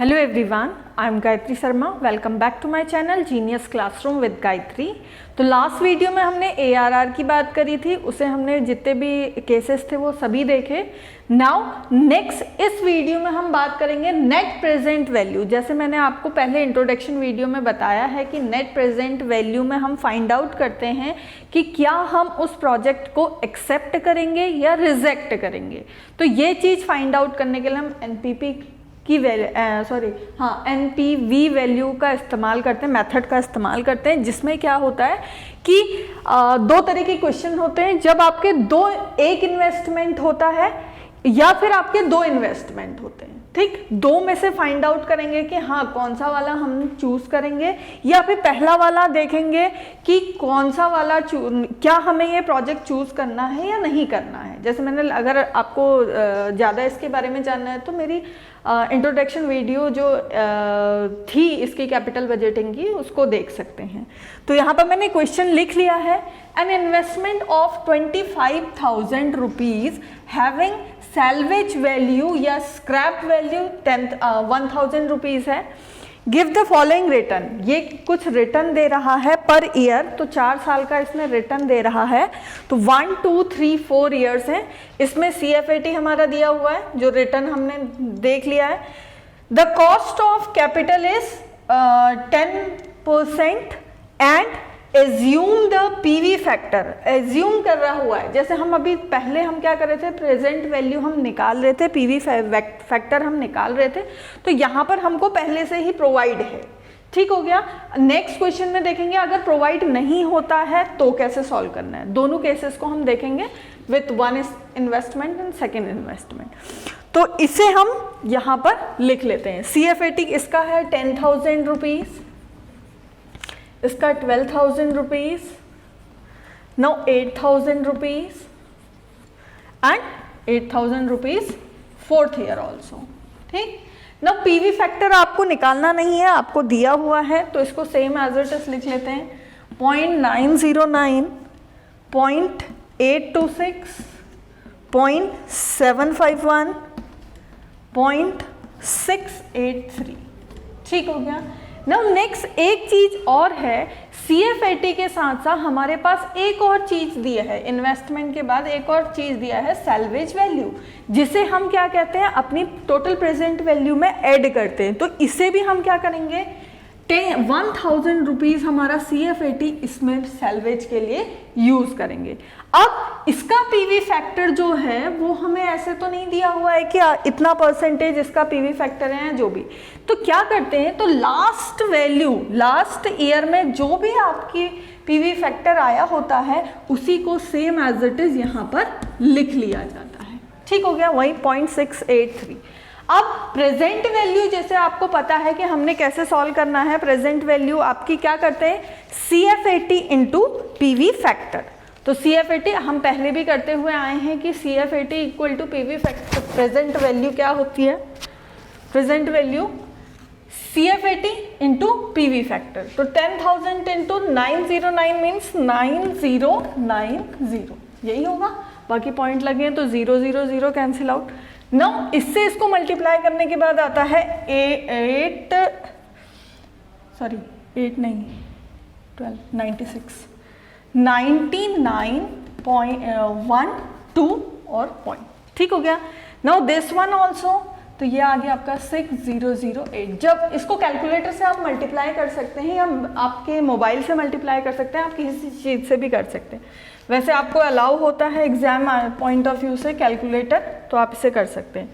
Hello everyone, I am Gayatri Sharma. Welcome back to my channel Genius Classroom with Gayatri. तो last video में हमने ARR की बात करी थी, उसे हमने जितने भी केसेस थे वो सभी देखे। नाउ नेक्स्ट इस वीडियो में हम बात करेंगे नेट प्रेजेंट वैल्यू। जैसे मैंने आपको पहले इंट्रोडक्शन वीडियो में बताया है कि नेट प्रेजेंट वैल्यू में हम फाइंड आउट करते हैं कि क्या हम उस प्रोजेक्ट को एक्सेप्ट करेंगे या रिजेक्ट करेंगे। तो ये चीज़ फाइंड आउट करने के लिए हम NPV वैल्यू का इस्तेमाल करते हैं, मेथड का इस्तेमाल करते हैं, जिसमें क्या होता है कि दो तरह के क्वेश्चन होते हैं। जब आपके एक इन्वेस्टमेंट होता है या फिर आपके दो इन्वेस्टमेंट होते हैं, ठीक, दो में से फाइंड आउट करेंगे कि हाँ कौन सा वाला हम चूज करेंगे, या फिर पहला वाला देखेंगे कि कौन सा वाला क्या हमें ये प्रोजेक्ट चूज करना है या नहीं करना है। जैसे मैंने, अगर आपको ज़्यादा इसके बारे में जानना है तो मेरी इंट्रोडक्शन वीडियो जो थी इसकी कैपिटल बजटिंग की, उसको देख सकते हैं। तो यहाँ पर मैंने क्वेश्चन लिख लिया है। An investment of 25,000 rupees having salvage value या स्क्रैप वैल्यू 1,000 रुपीज है। गिव द फॉलोइंग रिटर्न, ये कुछ रिटर्न दे रहा है पर ईयर, तो 4 साल का इसमें रिटर्न दे रहा है। तो 1, 2, 3, 4 ईयर्स हैं। इसमें CFAT हमारा दिया हुआ है, जो रिटर्न हमने देख लिया है। The cost of capital is 10% and assume the PV factor, assume कर रहा हुआ है। जैसे हम अभी पहले हम क्या कर रहे थे, प्रेजेंट वैल्यू हम निकाल रहे थे, PV फैक्टर हम निकाल रहे थे, तो यहाँ पर हमको पहले से ही प्रोवाइड है। ठीक हो गया। नेक्स्ट क्वेश्चन में देखेंगे अगर प्रोवाइड नहीं होता है तो कैसे सॉल्व करना है। दोनों केसेस को हम देखेंगे with one investment and second investment. तो इसे हम यहाँ पर लिख लेते हैं। CFAT इसका है 10,000 रुपीज, इसका 12,000 rupees, now 8,000 rupees and 8,000 rupees 4th year also. ठीक, नाउ PV फैक्टर आपको निकालना नहीं है, आपको दिया हुआ है, तो इसको सेम एज इट इज लिख लेते हैं। 0.909, 0.826, 0.751, 0.683। ठीक हो गया। नाउ नेक्स्ट एक चीज और है, CFAT के साथ साथ हमारे पास एक और चीज दिया है, इन्वेस्टमेंट के बाद एक और चीज दिया है सैल्वेज वैल्यू, जिसे हम क्या कहते हैं, अपनी टोटल प्रेजेंट वैल्यू में ऐड करते हैं। तो इसे भी हम क्या करेंगे, 1,000 रुपीज हमारा CFAT इसमें सैल्वेज के लिए यूज करेंगे। अब इसका PV फैक्टर जो है वो हमें ऐसे तो नहीं दिया हुआ है कि इतना परसेंटेज इसका PV फैक्टर है, जो भी। तो क्या करते हैं, तो लास्ट वैल्यू, लास्ट ईयर में जो भी आपकी PV फैक्टर आया होता है उसी को सेम एज इट इज यहाँ पर लिख लिया जाता है। ठीक हो गया, वही 0.683। अब प्रेजेंट वैल्यू, जैसे आपको पता है कि हमने कैसे सॉल्व करना है। प्रेजेंट वैल्यू आपकी क्या करते हैं, CFAT इंटू PV फैक्टर। तो CFAT हम पहले भी करते हुए आए हैं कि CFAT equal to PV factor. Present value क्या होती है, present value CFAT into PV factor. तो 10,000 इंटू 909 मीन्स 9090, यही होगा। बाकी पॉइंट लगे हैं तो 000 कैंसिल आउट। नाउ इससे इसको मल्टीप्लाई करने के बाद आता है 99.12 और पॉइंट। ठीक हो गया। नाउ दिस वन ऑल्सो, तो ये आ गया आपका 6008। जब इसको कैलकुलेटर से आप मल्टीप्लाई कर सकते हैं या आपके मोबाइल से मल्टीप्लाई कर सकते हैं, आप किसी चीज़ से भी कर सकते हैं। वैसे आपको अलाउ होता है एग्जाम पॉइंट ऑफ व्यू से कैलकुलेटर, तो आप इसे कर सकते हैं।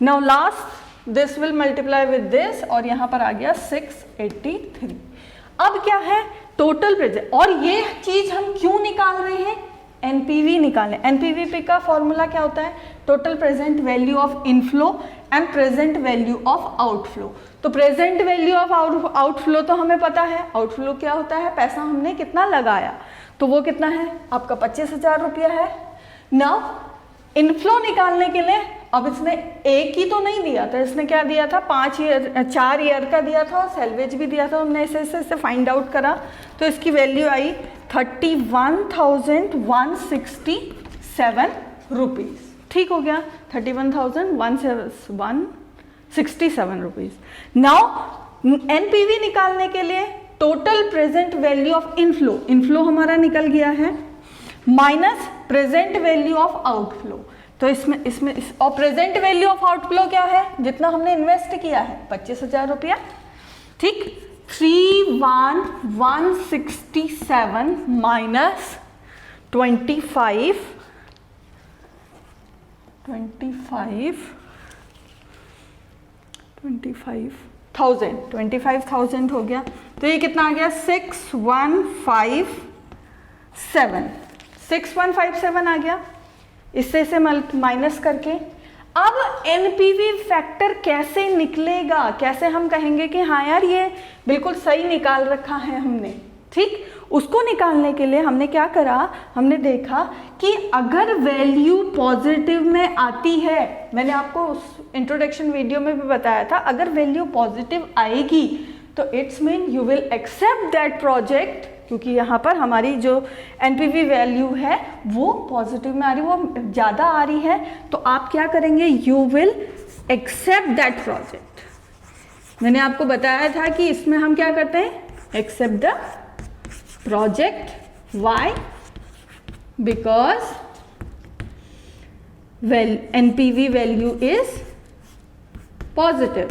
Now last this will multiply with this, और यहाँ पर आ गया 683। अब क्या है, टोटल प्रेजेंट। और ये चीज हम क्यों निकाल रहे हैं, NPV निकालें। NPV का फॉर्मूला क्या होता है, total present value of inflow and present value of outflow. तो प्रेजेंट वैल्यू ऑफ आउटफ्लो तो हमें पता है, आउटफ्लो क्या होता है, पैसा हमने कितना लगाया, तो वो कितना है आपका 25,000 रुपया है। नाउ इनफ्लो निकालने के लिए, अब इसने एक ही तो नहीं दिया था, इसने क्या दिया था, 4 ईयर का दिया था और सैल्वेज भी दिया था। हमने इसे फाइंड आउट करा तो इसकी वैल्यू आई 31,167 रुपीज। ठीक हो गया, 31,167 67 रुपीज। नाउ एनपीवी निकालने के लिए total present value of inflow, inflow हमारा निकल गया है, minus present value of outflow. तो इसमें और प्रेजेंट वैल्यू ऑफ आउटफ्लो क्या है, जितना हमने इन्वेस्ट किया है 25,000 रुपया, ठीक। 31,167 माइनस 25,000 हो गया। तो ये कितना आ गया 6157 आ गया। इससे से माइनस करके अब एनपीवी फैक्टर कैसे निकलेगा, कैसे हम कहेंगे कि हाँ यार ये बिल्कुल सही निकाल रखा है हमने, ठीक। उसको निकालने के लिए हमने क्या करा, हमने देखा कि अगर वैल्यू पॉजिटिव में आती है, मैंने आपको उस इंट्रोडक्शन वीडियो में भी बताया था, अगर वैल्यू पॉजिटिव आएगी तो it's mean you will accept that project, क्योंकि यहाँ पर हमारी जो एनपीवी वैल्यू है वो पॉजिटिव में आ रही, वो ज़्यादा आ रही है, तो आप क्या करेंगे, you will accept that project. मैंने आपको बताया था कि इसमें हम क्या करते हैं, accept the project, why, because NPV value is positive.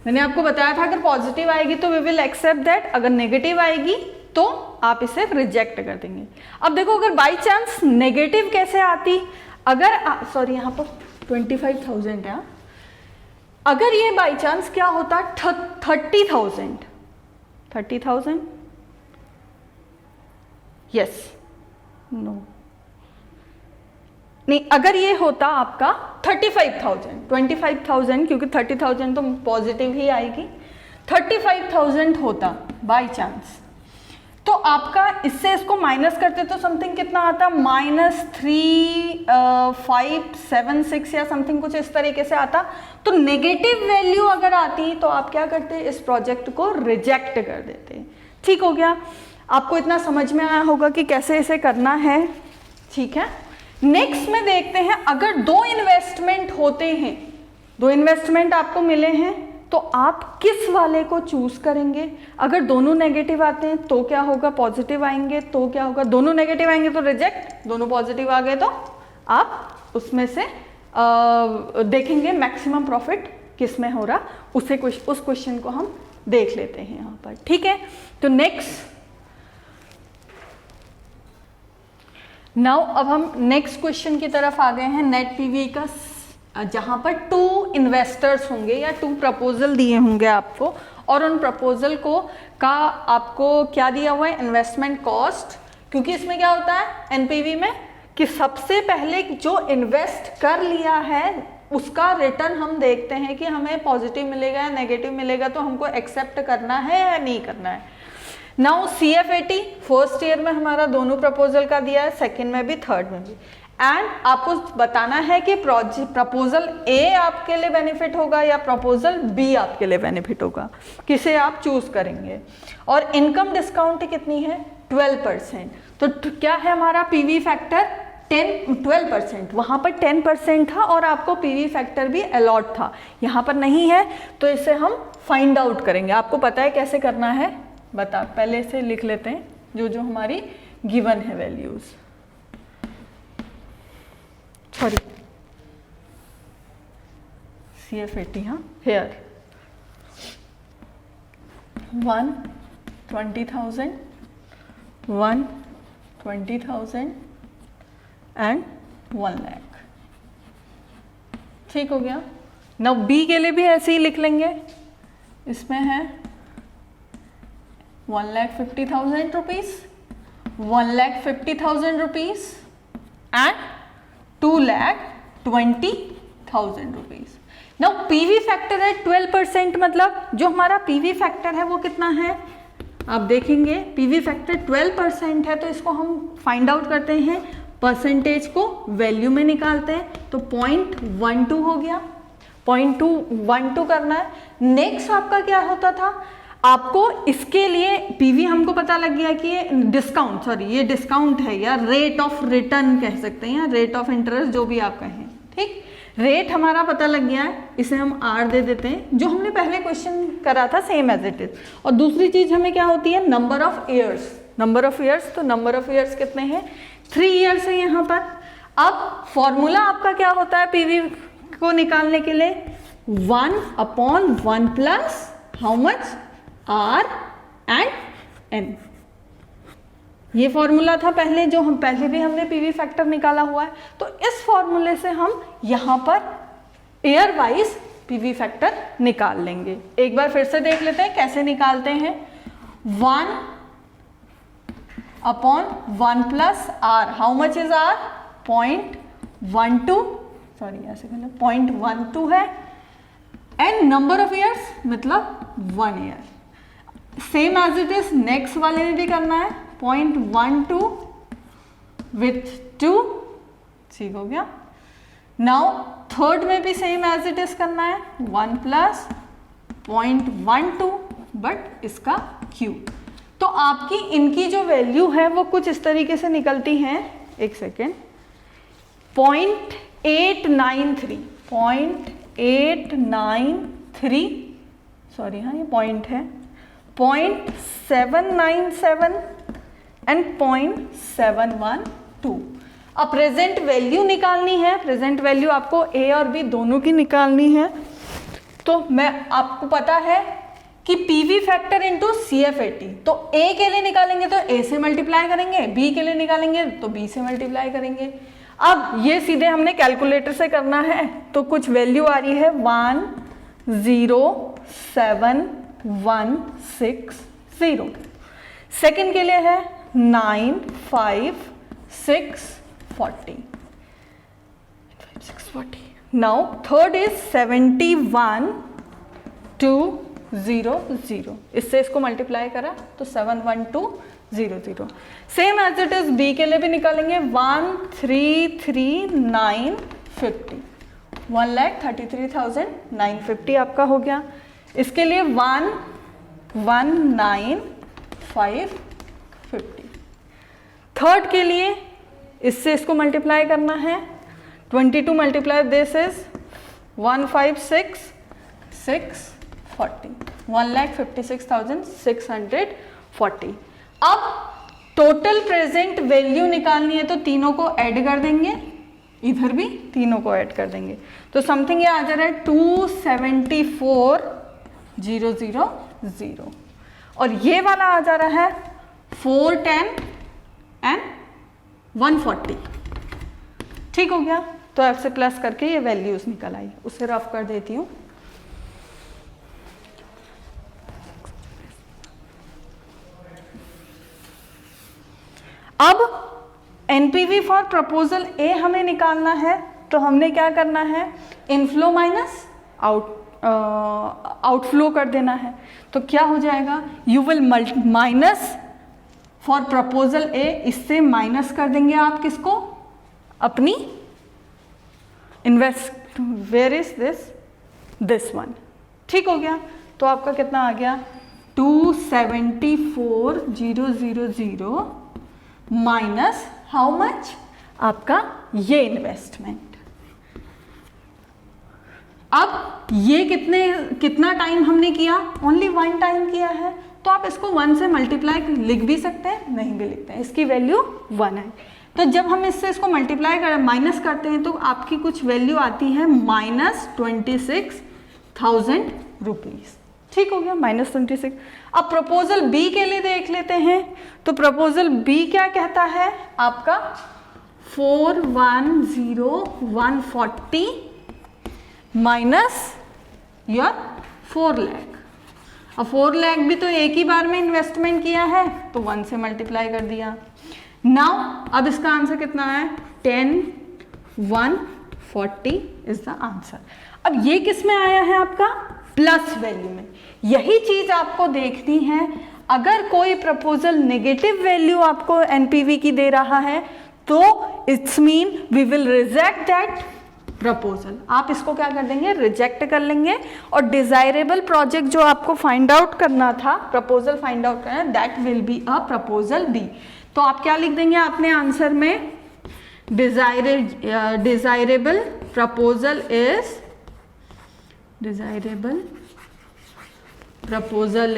मैंने आपको बताया था अगर पॉजिटिव आएगी तो वी विल एक्सेप्ट दैट, अगर नेगेटिव आएगी तो आप इसे रिजेक्ट कर देंगे। अब देखो अगर बाई चांस नेगेटिव कैसे आती, अगर सॉरी यहाँ पर 25,000 है, अगर ये बाई चांस क्या होता 30,000 यस नो नहीं, अगर ये होता आपका 25,000 क्योंकि 30,000 तो पॉजिटिव ही आएगी, 35,000 होता बाय चांस, तो आपका इससे इसको माइनस करते तो समथिंग कितना आता, -3576 या समथिंग कुछ इस तरीके से आता। तो नेगेटिव वैल्यू अगर आती तो आप क्या करते, इस प्रोजेक्ट को रिजेक्ट कर देते। ठीक हो गया, आपको इतना समझ में आया होगा कि कैसे इसे करना है, ठीक है। नेक्स्ट में देखते हैं, अगर दो इन्वेस्टमेंट होते हैं, दो इन्वेस्टमेंट आपको मिले हैं, तो आप किस वाले को चूज करेंगे। अगर दोनों नेगेटिव आते हैं तो क्या होगा, पॉजिटिव आएंगे तो क्या होगा, दोनों नेगेटिव आएंगे तो रिजेक्ट, दोनों पॉजिटिव आ गए तो आप उसमें से देखेंगे मैक्सिमम प्रॉफिट किस में हो रहा, उस क्वेश्चन को हम देख लेते हैं यहाँ पर, ठीक है। तो नेक्स्ट नाउ अब हम नेक्स्ट क्वेश्चन की तरफ आ गए हैं, नेट पीवी का, जहां पर 2 इन्वेस्टर्स होंगे या 2 प्रपोजल दिए होंगे आपको, और उन प्रपोजल को का आपको क्या दिया हुआ है, इन्वेस्टमेंट कॉस्ट। क्योंकि इसमें क्या होता है एनपीवी में कि सबसे पहले जो इन्वेस्ट कर लिया है उसका रिटर्न हम देखते हैं कि हमें पॉजिटिव मिलेगा या नेगेटिव मिलेगा, तो हमको एक्सेप्ट करना है या नहीं करना है। नाउ CF80 फर्स्ट ईयर में हमारा दोनों प्रपोजल का दिया है, सेकंड में भी थर्ड में भी, एंड आपको बताना है कि प्रपोजल A आपके लिए बेनिफिट होगा या प्रपोजल B आपके लिए बेनिफिट होगा, किसे आप चूज करेंगे। और इनकम डिस्काउंट कितनी है, 12%। तो क्या है हमारा पीवी फैक्टर 12%, वहां पर 10% था और आपको पीवी फैक्टर भी अलॉट था, यहाँ पर नहीं है, तो इसे हम फाइंड आउट करेंगे। आपको पता है कैसे करना है, बता पहले से लिख लेते हैं जो जो हमारी गिवन है वैल्यूज। सॉरी CF80, हाँ हेयर 120,000 120,000 एंड 1 लाख। ठीक हो गया। नाउ B के लिए भी ऐसे ही लिख लेंगे, इसमें है 1,50,000 rupees, 1,50,000 rupees and 2,20,000 rupees. Now PV factor है 12%, मतलब जो हमारा पीवी फैक्टर है वो कितना है, आप देखेंगे पीवी फैक्टर 12% है, तो इसको हम फाइंड आउट करते हैं, परसेंटेज को वैल्यू में निकालते हैं, तो 0.12 हो गया, 0.212 करना है। नेक्स्ट आपका क्या होता था, आपको इसके लिए पीवी हमको पता लग गया कि ये डिस्काउंट, सॉरी ये डिस्काउंट है या रेट ऑफ रिटर्न कह सकते हैं या रेट ऑफ इंटरेस्ट, जो भी आप कहें, ठीक। रेट हमारा पता लग गया है, इसे हम R दे देते हैं, जो हमने पहले क्वेश्चन करा था सेम एज इट इज। और दूसरी चीज हमें क्या होती है, number of years. Number of years, तो नंबर ऑफ ईयर्स कितने हैं, 3 ईयर्स है यहाँ पर। अब फॉर्मूला आपका क्या होता है पीवी को निकालने के लिए, 1/1 plus how much, R and N। ये फॉर्मूला था पहले, जो हम पहले भी हमने पीवी फैक्टर निकाला हुआ है। तो इस फॉर्मूले से हम यहाँ per year wise PV factor निकाल लेंगे। एक बार फिर से देख लेते हैं कैसे निकालते हैं। 1/1 plus R, how much is R, 0.12, sorry ऐसे कहना 0.12 है, एंड नंबर ऑफ ईयर्स मतलब 1 year. Same as it is next वाले में भी करना है, 0.12 विथ 2, ठीक हो गया। नाउ थर्ड में भी सेम एज इट इज करना है, 1 प्लस 0.12 बट इसका क्यूब। तो आपकी इनकी जो वैल्यू है वो कुछ इस तरीके से निकलती हैं, एक सेकेंड, 0.893, सॉरी हाँ ये पॉइंट है, 0.797 एंड 0.712। अब प्रेजेंट वैल्यू निकालनी है, प्रेजेंट वैल्यू आपको ए और बी दोनों की निकालनी है। तो मैं आपको पता है कि पीवी फैक्टर इंटू CFAT, तो ए के लिए निकालेंगे तो ए से मल्टीप्लाई करेंगे, बी के लिए निकालेंगे तो बी से मल्टीप्लाई करेंगे। अब ये सीधे हमने कैलकुलेटर से करना है, तो कुछ वैल्यू आ रही है 107,160। सेकंड के लिए है 9,5,640। Now third is 71,200। इससे इसको मल्टीप्लाई करा तो 71200। Same as it is B के लिए भी निकालेंगे, 1,33,950, 1,33,950 आपका हो गया। इसके लिए 1,19,550। थर्ड के लिए इससे इसको मल्टीप्लाई करना है, 22 मल्टीप्लाई दिस इज 1,56,640, 1,56,640। अब टोटल प्रेजेंट वैल्यू निकालनी है तो तीनों को ऐड कर देंगे, इधर भी तीनों को ऐड कर देंगे, तो समथिंग ये आ जा रहा है 274,000 और ये वाला आ जा रहा है 410 एंड 140। ठीक हो गया। तो F से प्लस करके ये वैल्यूज निकल आई, उसे रफ कर देती हूँ। अब एनपीवी फॉर प्रपोजल ए हमें निकालना है, तो हमने क्या करना है, इनफ्लो माइनस आउटफ्लो कर देना है। तो क्या हो जाएगा, you will minus for proposal A, इससे माइनस कर देंगे आप किसको, अपनी invest, where is this one. ठीक हो गया। तो आपका कितना आ गया, 274,000 माइनस हाउ मच, आपका ये इन्वेस्टमेंट। अब ये कितना टाइम हमने किया, ओनली 1 टाइम किया है, तो आप इसको 1 से मल्टीप्लाई लिख भी सकते हैं, नहीं भी लिखते हैं, इसकी वैल्यू 1 है। तो जब हम इससे इसको मल्टीप्लाई कर माइनस करते हैं तो आपकी कुछ वैल्यू आती है -26,000 रुपीज। ठीक हो गया, -26। अब प्रपोजल बी के लिए देख लेते हैं। तो प्रपोजल बी क्या कहता है आपका, 410,140 माइनस योर 4 लाख। अब 4 लाख भी तो एक ही बार में इन्वेस्टमेंट किया है, तो 1 से मल्टीप्लाई कर दिया। नाउ अब इसका आंसर कितना है, 10,140 इज द आंसर। अब ये किस में आया है आपका, प्लस वैल्यू में। यही चीज आपको देखनी है, अगर कोई प्रपोजल नेगेटिव वैल्यू आपको एनपीवी की दे रहा है तो it's mean we will reject that proposal. आप इसको क्या कर देंगे, रिजेक्ट कर लेंगे। और डिजायरेबल प्रोजेक्ट जो आपको फाइंड आउट करना था, प्रपोजल फाइंड आउट करना, that will be a proposal B. तो आप क्या लिख देंगे अपने आंसर में, desirable proposal is desirable, proposal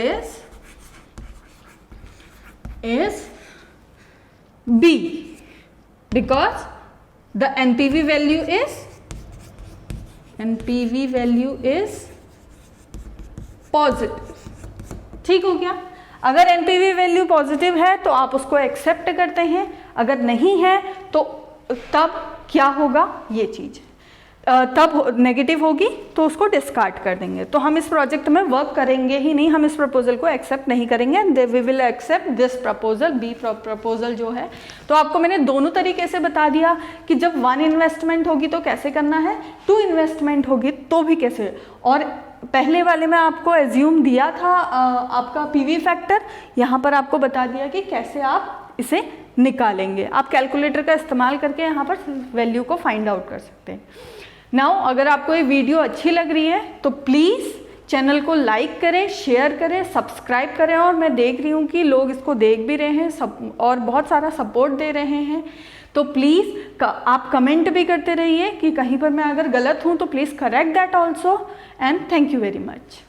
is B because the NPV value is positive. ठीक हो गया। अगर एनपीवी वैल्यू पॉजिटिव है तो आप उसको एक्सेप्ट करते हैं, अगर नहीं है तो तब क्या होगा, ये चीज तब नेगेटिव होगी तो उसको डिस्कार्ड कर देंगे। तो हम इस प्रोजेक्ट में वर्क करेंगे ही नहीं, हम इस प्रपोजल को एक्सेप्ट नहीं करेंगे। We will accept this proposal, B proposal जो है। तो आपको मैंने दोनों तरीके से बता दिया कि जब 1 इन्वेस्टमेंट होगी तो कैसे करना है, 2 इन्वेस्टमेंट होगी तो भी कैसे। और पहले वाले में आपको एज्यूम दिया था आपका पीवी फैक्टर, यहाँ पर आपको बता दिया कि कैसे आप इसे निकालेंगे। आप कैलकुलेटर का इस्तेमाल करके यहाँ पर वैल्यू को फाइंड आउट कर सकते हैं। नाउ अगर आपको ये वीडियो अच्छी लग रही है तो प्लीज़ चैनल को लाइक करें, शेयर करें, सब्सक्राइब करें। और मैं देख रही हूँ कि लोग इसको देख भी रहे हैं सब और बहुत सारा सपोर्ट दे रहे हैं। तो प्लीज़ आप कमेंट भी करते रहिए कि कहीं पर मैं अगर गलत हूँ तो please correct that also. And thank you very much.